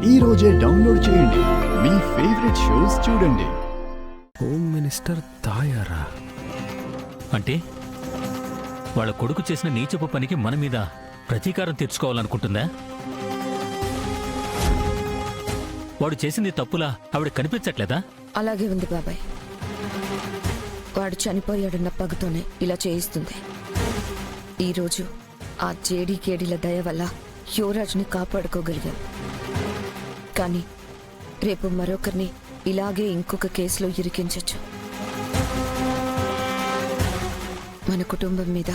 ఈ రోజే డౌన్లోడ్ చేయండి. మీ ఫేవరెట్ షోస్ చూడండి. హోమ్ మినిస్టర్ తాయారా అంటే వాళ్ళ కొడుకు చేసిన నీచపు పనికి మన మీద ప్రతీకారం తీర్చుకోవాలనుకుంటుందా? వాడు చేసింది తప్పులా ఆవిడ కనిపించట్లేదా? అలాగే ఉంది బాబాయ్. వాడు చనిపోయాడన్న పగతోనే ఇలా చేయిస్తుంది. ఈరోజు ఆ జేడీకేడీల దయ వల్ల యువరాజ్ని కాపాడుకోగలిగాం. కానీ రేపు మరొకరిని ఇలాగే ఇంకొక కేసులో ఇరికించొచ్చు. మన కుటుంబం మీద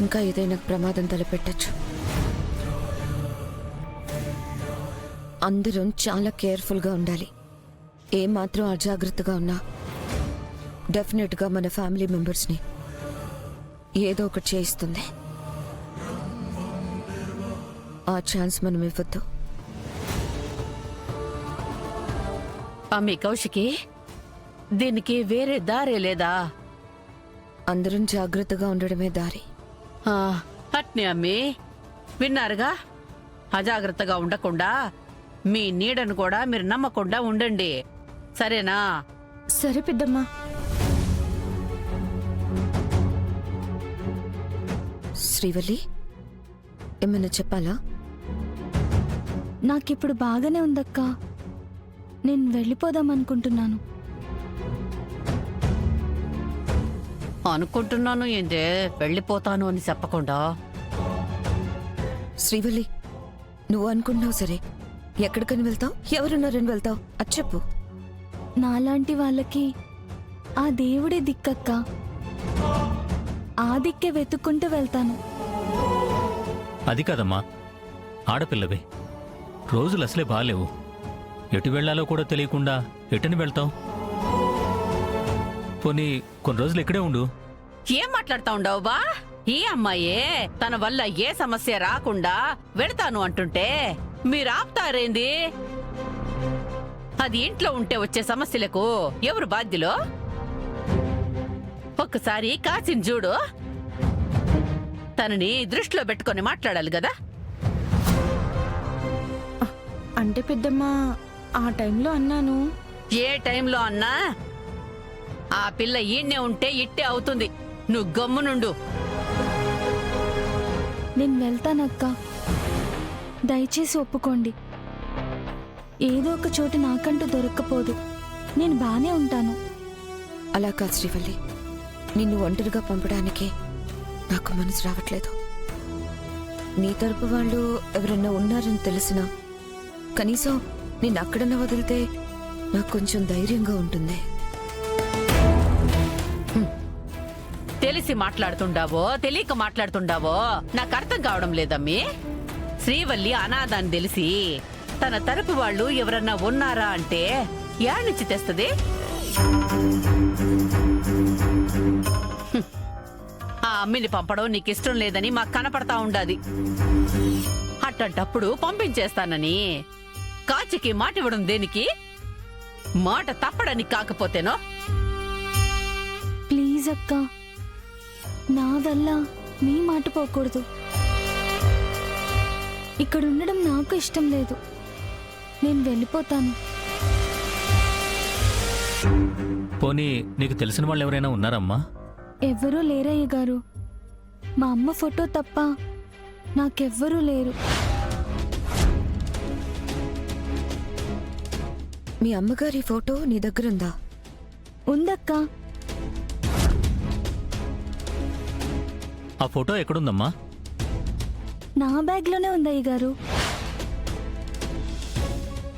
ఇంకా ఏదైనా ప్రమాదం తలపెట్టచ్చు. అందరం చాలా కేర్ఫుల్గా ఉండాలి. ఏమాత్రం అజాగ్రత్తగా ఉన్నా డెఫినెట్గా మన ఫ్యామిలీ మెంబర్స్ని ఏదో ఒకటి చేయిస్తుంది. ఆ ఛాన్స్ మనం ఇవ్వద్దు. అమ్మి కౌశికి, దీనికి వేరే దారే లేదా? అందరం జాగ్రత్తగా ఉండడమే దారి. అట్నే అమ్మి, విన్నారుగా? అజాగ్రత్తగా ఉండకుండా మీ నీడను కూడా మీరు నమ్మకుండా ఉండండి, సరేనా? సరే పెద్దమ్మా. శ్రీవల్లి, ఏమన్నా చెప్పాలా? నాకిప్పుడు బాగానే ఉందక్కా. నేను వెళ్ళిపోదాం అనుకుంటున్నాను. అనుకుంటున్నాను ఏంటే, వెళ్ళిపోతాను అని చెప్పకుండా? శ్రీవల్లి, నువ్వు అనుకుంటున్నావు సరే, ఎక్కడికని వెళ్తావు? ఎవరున్నారని వెళ్తావు? అది చెప్పు. నాలాంటి వాళ్ళకి ఆ దేవుడే దిక్కక్క. ఆ దిక్కే వెతుక్కుంటూ వెళ్తాను. అది కాదమ్మా, ఆడపిల్లవి, రోజులు అసలే బాలేవు. ఎటు వెళ్లాలో కూడా తెలియకుండా ఎటని వెళ్తావు? పోనీ కొన్ని రోజులు ఇక్కడే ఉండు. ఏం మాట్లాడుతా ఉండవు బా? ఈ అమ్మాయే తన వల్ల ఏ సమస్య రాకుండా వెళతాను అంటుంటే మీరు ఆపుతారేంది? అది ఇంట్లో ఉంటే వచ్చే సమస్యలకు ఎవరు బాధ్యులో? ఒక్కసారి కాసిని చూడు. తనని దృష్టిలో పెట్టుకొని మాట్లాడాలి కదా. అంటే పెద్దమ్మా, ఆ టైంలో అన్నాను. ఏ టైంలో అన్నా ఆ పిల్ల ఈడ్నే ఉంటే ఇట్టే అవుతుంది. నువ్వు గమ్మునుండు. నేను వెళ్తానక్క, దయచేసి ఒప్పుకోండి. ఏదో ఒక చోటు నాకంటూ దొరక్కపోదు. నేను బానే ఉంటాను. అలా కాదు శ్రీవల్లి, నిన్ను ఒంటరిగా పంపడానికి నాకు మనసు రావట్లేదు. నీ తరపు వాళ్ళు ఎవరన్నా ఉన్నారని తెలిసినా కనీసం నిన్ను అక్కడన్నా వదిలితే నాకు కొంచెం ధైర్యంగా ఉంటుంది. తెలిసి మాట్లాడుతుండావో తెలియక మాట్లాడుతుండావో నాకు అర్థం కావడం లేదమ్మీ. శ్రీవల్లి అనాథ అని తెలిసి తన తరపు వాళ్ళు ఎవరన్నా ఉన్నారా అంటే యాడ్నుంచి తెస్తది? ఆ అమ్మిని పంపడం నీకిష్టం లేదని మాకు కనపడతా ఉండాది. అట్టంటప్పుడు పంపించేస్తానని కాచికి మాట ఇవ్వడం దేనికి? మాట తప్పడానికి కాకపోతేనో? ప్లీజ్ అక్క, నా వల్ల మీ మాట పోకూడదు. ఇక్కడ ఉండడం నాకు ఇష్టం లేదు. నేను వెళ్ళిపోతాను. పోనీ నీకు తెలిసిన వాళ్ళు ఎవరైనా ఉన్నారమ్మా? ఎవ్వరూ లేరయ్య గారు. మా అమ్మ ఫోటో తప్ప నాకెవ్వరూ లేరు. మీ అమ్మగారి ఫోటో నీ దగ్గరుందా? ఉందక్క. ఆ ఫోటో ఎక్కడుందమ్మా? నా బ్యాగ్లోనే ఉందయ్య గారు.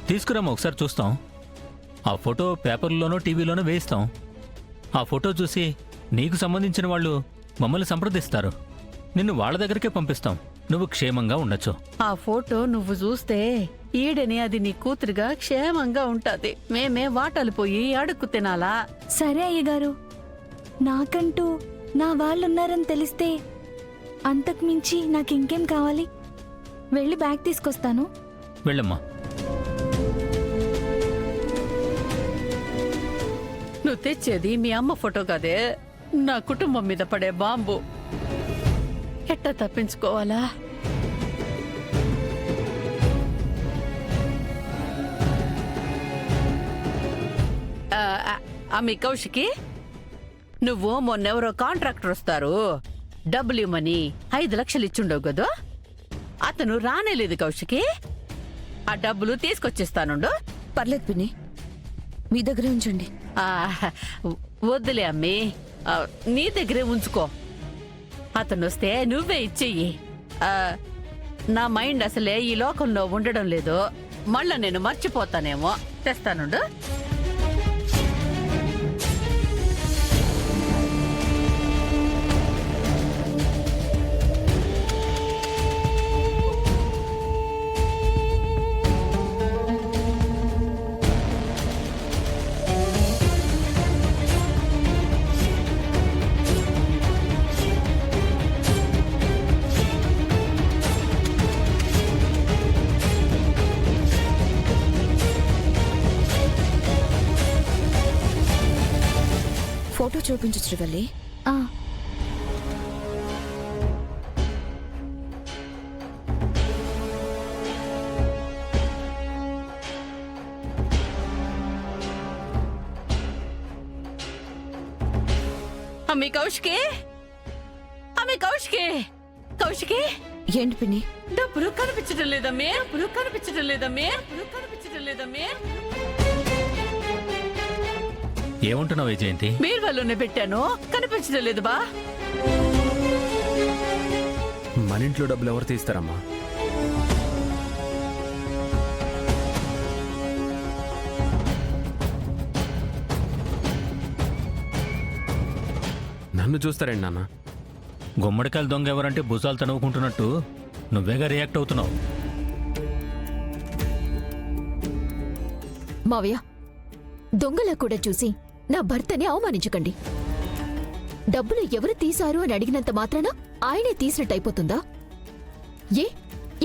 తీసుకురామా, ఒకసారి చూస్తాం. ఆ ఫోటో పేపర్లోనో టీవీలోనో వేయిస్తాం. ఆ ఫోటో చూసి నీకు సంబంధించిన వాళ్ళు మమ్మల్ని సంప్రదిస్తారు. నిన్ను వాళ్ళ దగ్గరికే పంపిస్తాం. నువ్వు క్షేమంగా ఉండొచ్చు. ఆ ఫోటో నువ్వు చూస్తే ఈడని అది నీ కూతురుగా క్షేమంగా ఉంటాది. మేమే వాటలు పోయి అడుక్కు తినాలా? సరే అయ్య గారు, నాకంటూ నా వాళ్ళున్నారని తెలిస్తే అంతకు మించి నాకింకేం కావాలి? వెళ్ళి బ్యాగ్ తీసుకొస్తాను. వెళ్ళమ్మా. నువ్వు తెచ్చేది మీ అమ్మ ఫోటో కదే, నా కుటుంబం మీద పడే బాంబు. ఎట్టా తప్పించుకోవాలా? అమ్మి కౌశికి, నువ్వు మొన్నెవరో కాంట్రాక్టర్ వస్తారు డబ్బులు ఇవ్వమని 5 లక్షలు ఇచ్చుండవు కదా, అతను రానేలేదు కౌశికి. ఆ డబ్బులు తీసుకొచ్చిస్తానుండు. పర్లేదు పిన్ని, మీ దగ్గరే ఉంచండి. ఆ, వద్దులే అమ్మి, నీ దగ్గరే ఉంచుకో. అతను వస్తే నువ్వే ఇచ్చెయ్యి. నా మైండ్ అసలే ఈ లోకంలో ఉండడం లేదు, మళ్ళా నేను మర్చిపోతానేమో. తెస్తానుండు. ఫోటో చూపించు శ్రీవల్లి. ఆ, అమ్మి కౌశికి, అమ్మి కౌశికి, కౌశికి, ఏంటి పిన్ని? డబ్బులు కనిపించడం లేదమ్మే, డబ్బులు కనిపించడం లేదమ్మే, డబ్బులు కనిపించడం లేదమ్మే. ఏమంటున్నావు వైజయంతి? బీర్వాలోనే పెట్టాను, కనిపించడం లేదు బా. మన ఇంట్లో డబ్బులు ఎవరు తీస్తారమ్మా? నన్ను చూస్తారండి నాన్న. గుమ్మడికాయల దొంగ ఎవరంటే భుజాలు తనువుకుంటున్నట్టు నువ్వేగా రియాక్ట్ అవుతున్నావు. మావయ్య, దొంగలా కూడా చూసి నా భర్తని అవమానించకండి. డబ్బులు ఎవరు తీశారు అని అడిగినంత మాత్రాన ఆయనే తీసినట్టు అయిపోతుందా? ఏ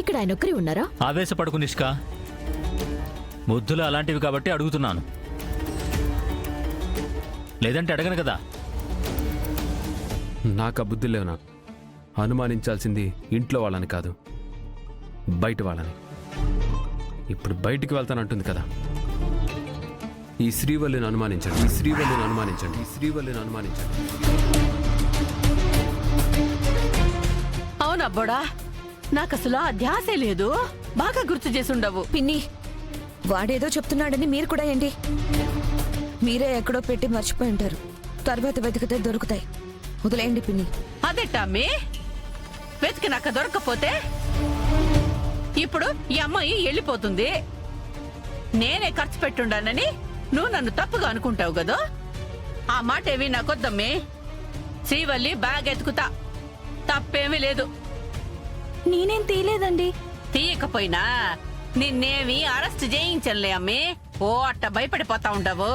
ఇక్కడ ఆయనొక్కరే ఉన్నారా? ఆవేశపడకు నిష్కా, బుద్ధులు అలాంటివి కాబట్టి అడుగుతున్నాను, లేదంటే అడగను కదా. నాకు ఆ బుద్ధి లేవునా? అనుమానించాల్సింది ఇంట్లో వాళ్ళని కాదు, బయట వాళ్ళని. ఇప్పుడు బయటికి వెళ్తానంటుంది కదా. ఈ శ్రీవల్లిని అనుమానించండి, ఈ శ్రీవల్లిని అనుమానించండి, ఈ శ్రీవల్లిని అనుమానించండి. అవునబ్బోడా, నాకసలు ఆ ధ్యాసే లేదు. బాగా గుర్తు చేసుండవు. పిన్ని, వాడేదో చెప్తున్నాడని మీరు కూడా ఏంటి? మీరే ఎక్కడో పెట్టి మర్చిపోయి ఉంటారు. తర్వాత వెతికితే దొరుకుతాయి. వదిలేయండి పిన్ని. అదేటమ్మి, వెతికినాక దొరకపోతే ఇప్పుడు ఈ అమ్మాయి వెళ్ళిపోతుంది. నేనే ఖర్చు పెట్టుండానని నువ్వు నన్ను తప్పుగా అనుకుంటావు కదా. ఆ మాట ఏవి నాకొద్దమ్మి. శ్రీవల్లి బ్యాగ్ ఎత్తుకుతా, తప్పేమీ లేదు. నేనేం తీయలేదండి. తీయకపోయినా నిన్నేమి అరెస్ట్ చేయించలే అమ్మి. ఓ అట్ట భయపడిపోతా ఉండవు.